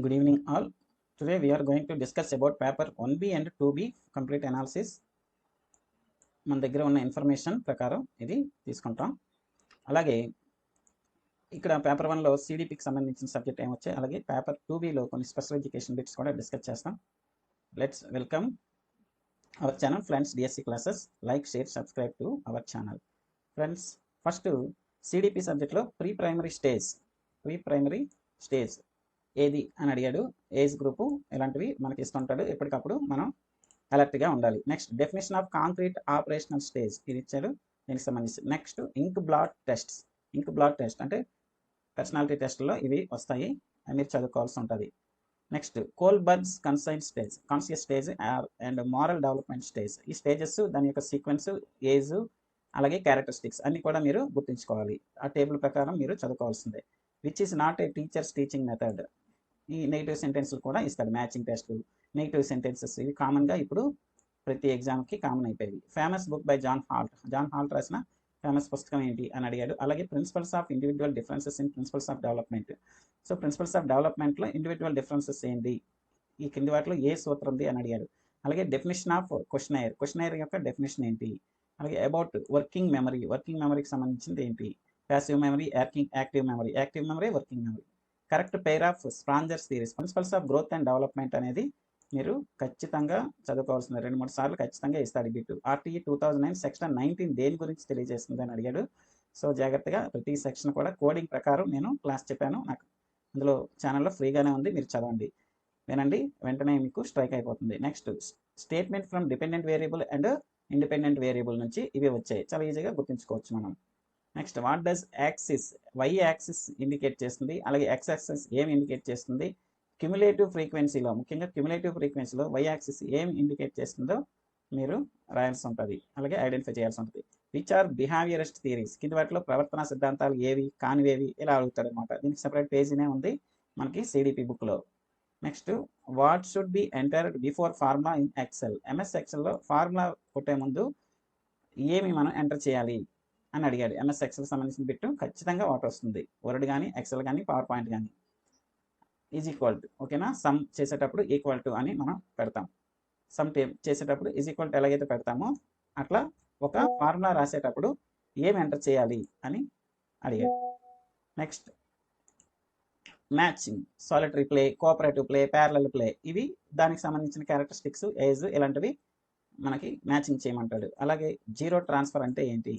Good evening all. Today we are going to discuss about paper 1B and 2B complete analysis. మన దగ్గర ఉన్న information ప్రకారం ఇది తీసుకుంటాం. అలాగే ఇక్కడ పేపర్ 1లో సిడిపికి సంబంధించిన సబ్జెక్ట్ ఏమొచ్చాయి, అలాగే పేపర్ 2Bలో కొన్ని స్పెషల్ ఎడ్యుకేషన్ బిట్స్ కూడా డిస్కస్ చేస్తాం. Let's welcome our channel friends. DSC classes, like, share, subscribe to our channel. Friends, first CDP సబ్జెక్ట్లో ప్రీ ప్రైమరీ స్టేజ్ ఏది అని అడిగాడు. ఏజ్ గ్రూపు ఇలాంటివి మనకి ఇస్తుంటాడు, ఎప్పటికప్పుడు మనం అలర్ట్గా ఉండాలి. Next definition of concrete operational stage ఇది ఇచ్చాడు, దీనికి సంబంధించి. నెక్స్ట్ ఇంక్ బ్లాట్ టెస్ట్ అంటే పర్సనాలిటీ టెస్ట్లో ఇవి వస్తాయి, మీరు చదువుకోవాల్సి ఉంటుంది. Next Kohlberg's conscious stage and moral development stage. ఈ స్టేజెస్, దాని యొక్క సీక్వెన్స్, ఏజ్, అలాగే క్యారెక్టరిస్టిక్స్ అన్నీ కూడా మీరు గుర్తుంచుకోవాలి. ఆ టేబుల్ ప్రకారం మీరు చదువుకోవాల్సిందే. Which is not a teacher's teaching method. ఈ నెగిటివ్ సెంటెన్స్లు కూడా ఇస్తాడు, మ్యాచింగ్ టెస్ట్లు, నెగిటివ్ సెంటెన్సెస్. ఇవి కామన్గా ఇప్పుడు ప్రతి ఎగ్జామ్కి కామన్ అయిపోయింది. Famous book by John Holt రాసిన ఫేమస్ పుస్తకం ఏంటి అని అడిగాడు. అలాగే principles of individual differences in principles of development. So principles of డెవలప్మెంట్లో ఇండివిజువల్ డిఫరెన్సెస్ ఏంటి, ఈ కింది వాటిలో ఏ సూత్రం ఉంది అని అడిగాడు. అలాగే డెఫినేషన్ ఆఫ్ క్వశ్చనైర్ యొక్క డెఫినేషన్ ఏంటి. అలాగే అబౌట్ వర్కింగ్ మెమరీకి సంబంధించింది ఏంటి. Passive memory, active memory, working memory. Correct pair of Spencer series. Principles of growth and development అనేది మీరు ఖచ్చితంగా చదువుకోవాల్సింది. 2-3 సార్లు ఖచ్చితంగా ఇస్తాడు బిట్టు. ఆర్టీఈ 2009 సెక్షన్ 19 దేని గురించి తెలియజేస్తుంది అని అడిగాడు. సో జాగ్రత్తగా ప్రతి సెక్షన్ కూడా కోడింగ్ ప్రకారం నేను క్లాస్ చెప్పాను, నాకు అందులో ఛానల్లో ఫ్రీగానే ఉంది, మీరు చదవండి, వినండి, వెంటనే మీకు స్ట్రైక్ అయిపోతుంది. Next statement from dependent variable and independent variable నుంచి ఇవి వచ్చాయి, చాలా ఈజీగా గుర్తుంచుకోవచ్చు మనం. Next what does axis, Y axis indicate చేస్తుంది, అలాగే ఎక్స్ యాక్సిస్ ఏం ఇండికేట్ చేస్తుంది. క్యుములేటివ్ ఫ్రీక్వెన్సీలో, ముఖ్యంగా క్యుములేటివ్ ఫ్రీక్వెన్సీలో వై యాక్సిస్ ఏం ఇండికేట్ చేస్తుందో మీరు రాయాల్సి ఉంటుంది, అలాగే ఐడెంటిఫై చేయాల్సి ఉంటుంది. విచ్ ఆర్ బిహేవియరిస్ట్ థియరీస్, కింది వాటిలో ప్రవర్తన సిద్ధాంతాలు ఏవి, కానివేవి, ఇలా అడుగుతాడు అనమాట. దీనికి సెపరేట్ పేజీనే ఉంది మనకి సిడిపి బుక్లో. Next what should be entered before formula in Excel. MS ఎక్సెల్లో ఫార్ములా కొట్టే ముందు ఏమి మనం ఎంటర్ చేయాలి అని అడిగాడు. ఎంఎస్ ఎక్సెల్ సంబంధించిన బిట్టు ఖచ్చితంగా వాటి వస్తుంది, వర్డ్ కానీ, ఎక్సెల్ కానీ, పవర్ పాయింట్ కానీ. ఈజ్ ఈక్వల్ టు, ఓకేనా. సమ్ చేసేటప్పుడు ఈక్వల్ టు అని మనం పెడతాం. సమ్ చేసేటప్పుడు ఈజ్ ఈక్వల్ టు ఎలాగైతే పెడతామో అట్లా ఒక ఫార్ములా రాసేటప్పుడు ఏం ఎంటర్ చేయాలి అని అడిగాడు. Next matching, solitary play, cooperative play, parallel play, ఇవి దానికి సంబంధించిన క్యారెక్టరిస్టిక్స్, ఏజ్, ఇలాంటివి మనకి మ్యాచింగ్ చేయమంటాడు. అలాగే జీరో ట్రాన్స్ఫర్ అంటే ఏంటి,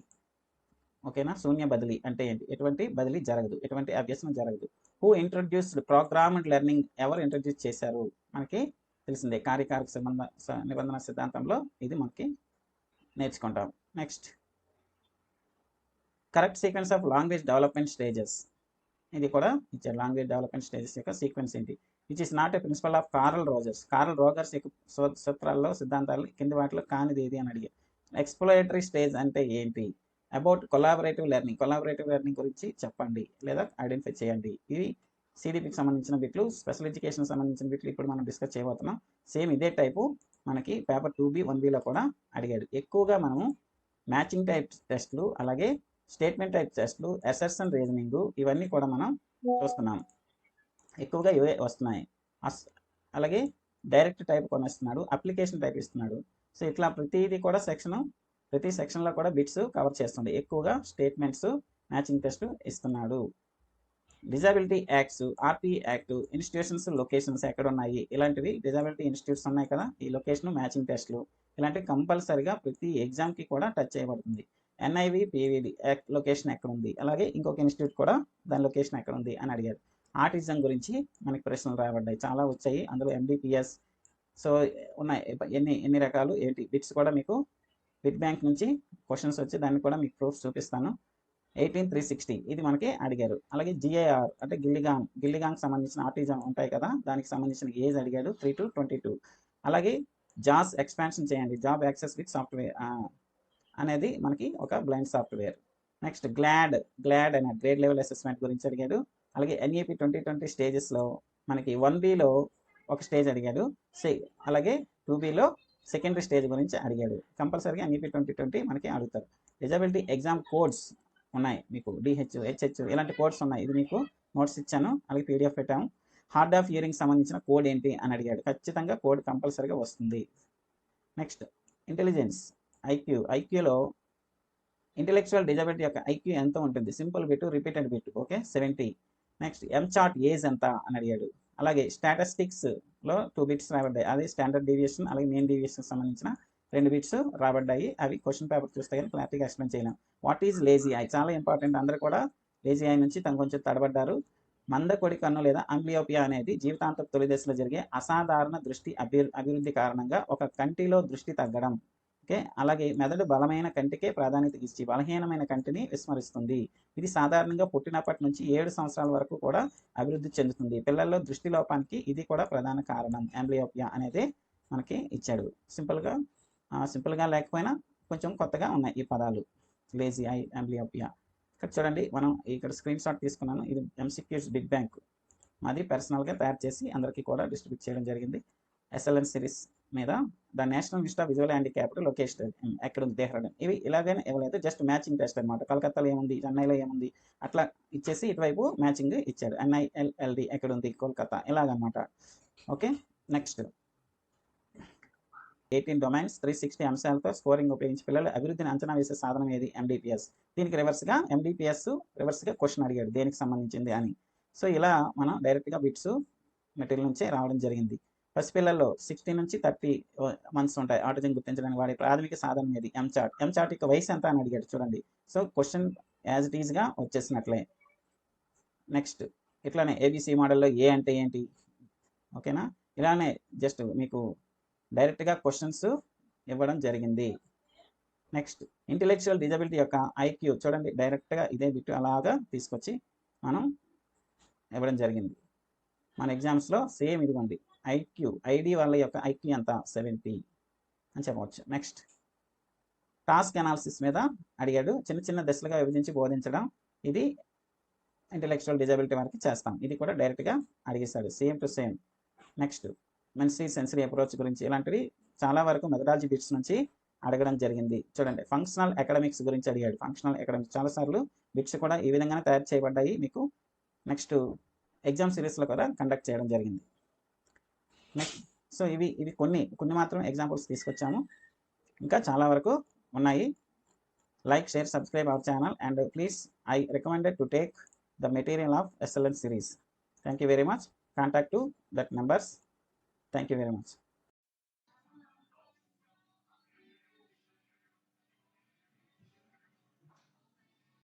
ఓకేనా. శూన్య బదిలీ అంటే ఏంటి, ఎటువంటి బదిలీ జరగదు, ఎటువంటి అభ్యసనం జరగదు. హూ ఇంట్రొడ్యూస్డ్ ప్రోగ్రామ్డ్ లెర్నింగ్, ఎవరు ఇంట్రొడ్యూస్ చేశారు మనకి తెలిసిందే. కార్యకారక నిబంధన సిద్ధాంతంలో ఇది మనకి నేర్చుకుంటాం. Next correct sequence of language development stages, ఇది కూడా ఇచ్చారు. లాంగ్వేజ్ డెవలప్మెంట్ స్టేజెస్ యొక్క సీక్వెన్స్ ఏంటి. Which is not a principle of Carl Rogers యొక్క సూత్రాల్లో, సిద్ధాంతాలు కింది వాటిలో కానిది ఏది అని అడిగారు. ఎక్స్ప్లోరేటరీ స్టేజ్ అంటే ఏంటి. అబౌట్ కొలాబరేటివ్ లెర్నింగ్ గురించి చెప్పండి లేదా ఐడెంటిఫై చేయండి. ఇవి సిడిపికి సంబంధించిన బిట్లు. స్పెషల్ ఎడ్యుకేషన్ సంబంధించిన బిట్లు ఇప్పుడు మనం డిస్కస్ చేయబోతున్నాం. సేమ్ ఇదే టైపు మనకి పేపర్ 2B 1Bలో కూడా అడిగాడు. ఎక్కువగా మనము మ్యాచింగ్ టైప్ టెస్ట్లు, అలాగే స్టేట్మెంట్ టైప్ టెస్ట్లు, అసర్షన్ రీజనింగ్, ఇవన్నీ కూడా మనం చూస్తున్నాం, ఎక్కువగా ఇవే వస్తున్నాయి. అలాగే డైరెక్ట్ టైప్ కొనేస్తున్నాడు, అప్లికేషన్ టైప్ ఇస్తున్నాడు. సో ఇట్లా ప్రతి సెక్షన్లో కూడా బిట్స్ కవర్ చేస్తుంది. ఎక్కువగా స్టేట్మెంట్స్, మ్యాచింగ్ టెస్ట్ ఇస్తున్నాడు. Disability acts, RT act, institutions, locations ఎక్కడ ఉన్నాయి, ఇలాంటివి. డిజబిలిటీ ఇన్స్టిట్యూట్స్ ఉన్నాయి కదా, ఈ లొకేషన్, మ్యాచింగ్ టెస్ట్లు ఇలాంటివి కంపల్సరీగా ప్రతి ఎగ్జామ్కి కూడా టచ్ చేయబడుతుంది. ఎన్ఐవి, పివిడి లొకేషన్ ఎక్కడ ఉంది, అలాగే ఇంకొక ఇన్స్టిట్యూట్ కూడా దాని లొకేషన్ ఎక్కడ ఉంది అని అడిగారు. ఆర్టిజం గురించి మనకి ప్రశ్నలు రాబడ్డాయి, చాలా వచ్చాయి, అందులో ఎండిపిఎస్. సో ఉన్నాయి ఎన్ని రకాలు ఏంటి బిట్స్ కూడా మీకు బిట్ బ్యాంక్ నుంచి క్వశ్చన్స్ వచ్చి దాన్ని కూడా మీకు ప్రూఫ్స్ చూపిస్తాను. 18360 ఇది మనకి అడిగారు. అలాగే జిఐఆర్ అంటే గిల్లిగాంగ్ సంబంధించిన ఆర్టిజం ఉంటాయి కదా, దానికి సంబంధించిన ఏజ్ అడిగాడు, 3 to 22. అలాగే జాస్ ఎక్స్పాన్షన్ చేయండి, జాబ్ యాక్సెస్ విత్ సాఫ్ట్వేర్ అనేది మనకి ఒక బ్లైండ్ సాఫ్ట్వేర్. నెక్స్ట్ గ్లాడ్ అనే గ్రేడ్ లెవెల్ అసెస్మెంట్ గురించి అడిగాడు. అలాగే ఎన్ఈపి 2020 స్టేజెస్లో మనకి 1Bలో ఒక స్టేజ్ అడిగాడు, అలాగే 2Bలో సెకండరీ స్టేజ్ గురించి అడిగాడు. కంపల్సరీగా ఎన్ఈపి 2020 మనకి అడుగుతారు. డిజబిలిటీ ఎగ్జామ్ కోడ్స్ ఉన్నాయి మీకు, డిహెచ్, హెచ్హెచ్ ఇలాంటి కోడ్స్ ఉన్నాయి. ఇది మీకు నోట్స్ ఇచ్చాను, అలాగే పీడిఎఫ్ పెట్టాము. హార్డ్ ఆఫ్ హియరింగ్ సంబంధించిన కోడ్ ఏంటి అని అడిగాడు. ఖచ్చితంగా కోడ్ కంపల్సరీగా వస్తుంది. నెక్స్ట్ ఇంటెలిజెన్స్ ఐక్యూలో ఇంటెలెక్చువల్ డిజబిలిటీ యొక్క ఐక్యూ ఎంత ఉంటుంది? Simple bit, repeated bit. Okay, 70. Next ఎంచార్ట్ ఏజ్ ఎంత అని అడిగాడు. అలాగే స్టాటిస్టిక్స్లో 2 బిట్స్ రాబడ్డాయి. అది స్టాండర్డ్ డీవియేషన్ అలాగే మెయిన్ డీవియేషన్ సంబంధించిన 2 బిట్స్ రాబడ్డాయి. అవి క్వశ్చన్ పేపర్ చూస్తే కానీ క్లారిటీగా ఎక్స్ప్లెయిన్ చేయలేం. What is lazy I? చాలా ఇంపార్టెంట్. అందరూ కూడా లేజీ ఐ నుంచి తను కొంచెం తడబడ్డారు. మందకొడి కన్ను లేదా అంబ్లియోపియా అనేది జీవితాంతపు తొలి దశలో జరిగే అసాధారణ దృష్టి అభివృద్ధి కారణంగా ఒక కంటిలో దృష్టి తగ్గడం. ఓకే, అలాగే మెదడు బలమైన కంటికే ప్రాధాన్యత ఇచ్చి బలహీనమైన కంటిని విస్మరిస్తుంది. ఇది సాధారణంగా పుట్టినప్పటి నుంచి 7 సంవత్సరాల వరకు కూడా అభివృద్ధి చెందుతుంది. పిల్లల్లో దృష్టి లోపానికి ఇది కూడా ప్రధాన కారణం. అంబ్లియోపియా అనేది మనకి ఇచ్చాడు. సింపుల్గా లేకపోయినా కొంచెం కొత్తగా ఉన్నాయి ఈ పదాలు. Lazy I, amblyopia. ఇక్కడ చూడండి, మనం ఇక్కడ స్క్రీన్ షాట్ తీసుకున్నాను. ఇది ఎంసీక్యూస్ బిగ్ బ్యాంక్ మాది పర్సనల్గా తయారు చేసి అందరికీ కూడా డిస్ట్రిబ్యూట్ చేయడం జరిగింది. ఎస్ఎల్ఎన్ సిరీస్ మీద the national institute of visual handicapped location ఎక్కడ ఉంది? దేహ్రాడూన్. ఇవి ఇలాగైనా ఇవ్వలేదు, జస్ట్ మ్యాచింగ్ టెస్ట్ అనమాట. కలకత్తాలో ఏముంది, చెన్నైలో ఏముంది అట్లా ఇచ్చేసి ఇటువైపు మ్యాచింగ్ ఇచ్చాడు. NILLD ఎక్కడ ఉంది? కోల్కతా. ఇలాగనమాట. ఓకే, నెక్స్ట్ 18 డొమైన్స్ 360 అంశాలతో స్కోరింగ్ ఉపయోగించి పిల్లలు అభివృద్ధిని అంచనా వేసే సాధనం ఏది? MDPS. దీనికి రివర్స్గా రివర్స్గా క్వశ్చన్ అడిగాడు దేనికి సంబంధించింది అని. సో ఇలా మనం డైరెక్ట్గా బిట్స్ మెటీరియల్ నుంచే రావడం జరిగింది. పసిపిల్లల్లో 16 నుంచి 30 మంత్స్ ఉంటాయి. ఆటిజం గుర్తించడానికి వాడే ప్రాథమిక సాధనం ఏది? ఎంచార్ట్ యొక్క వయసు ఎంత అని అడిగాడు. చూడండి, సో క్వశ్చన్ యాజ్ ఇట్ ఈజ్గా వచ్చేసినట్లే. నెక్స్ట్ ఇట్లానే ABC మోడల్లో ఏ అంటే ఏంటి? ఓకేనా, ఇలానే జస్ట్ మీకు డైరెక్ట్గా క్వశ్చన్స్ ఇవ్వడం జరిగింది. నెక్స్ట్ ఇంటెలెక్చువల్ డిజబిలిటీ యొక్క ఐక్యూ. చూడండి, డైరెక్ట్గా ఇదే బిట్ అలాగా తీసుకొచ్చి మనం ఇవ్వడం జరిగింది. మన ఎగ్జామ్స్లో సేమ్ ఇదిగోండి ఐడి వాళ్ళ యొక్క ఐక్యూ ఎంత? 70 అని చెప్పవచ్చు. నెక్స్ట్ టాస్క్ అనాలిసిస్ మీద అడిగాడు. చిన్న చిన్న దశలుగా విభజించి బోధించడం. ఇది ఇంటెలెక్చువల్ డిజబిలిటీ వరకు చేస్తాం. ఇది కూడా డైరెక్ట్గా అడిగేశాడు, same to same. Next multi sensory approach గురించి ఇలాంటివి చాలా వరకు మెథడాలజీ బిట్స్ నుంచి అడగడం జరిగింది. చూడండి, ఫంక్షనల్ అకాడమిక్స్ గురించి అడిగాడు. ఫంక్షనల్ అకాడమిక్స్ చాలాసార్లు బిట్స్ కూడా ఈ విధంగానే తయారు చేయబడ్డాయి మీకు. నెక్స్ట్ ఎగ్జామ్ సిరీస్లో కూడా కండక్ట్ చేయడం జరిగింది. నెక్స్ట్ సో ఇవి కొన్ని మాత్రం ఎగ్జాంపుల్స్ తీసుకొచ్చాము. ఇంకా చాలా వరకు ఉన్నాయి. Like, share, subscribe our channel and please I recommended to take the material of SLN series. Thank you very much. Contact to that numbers. Thank you very much.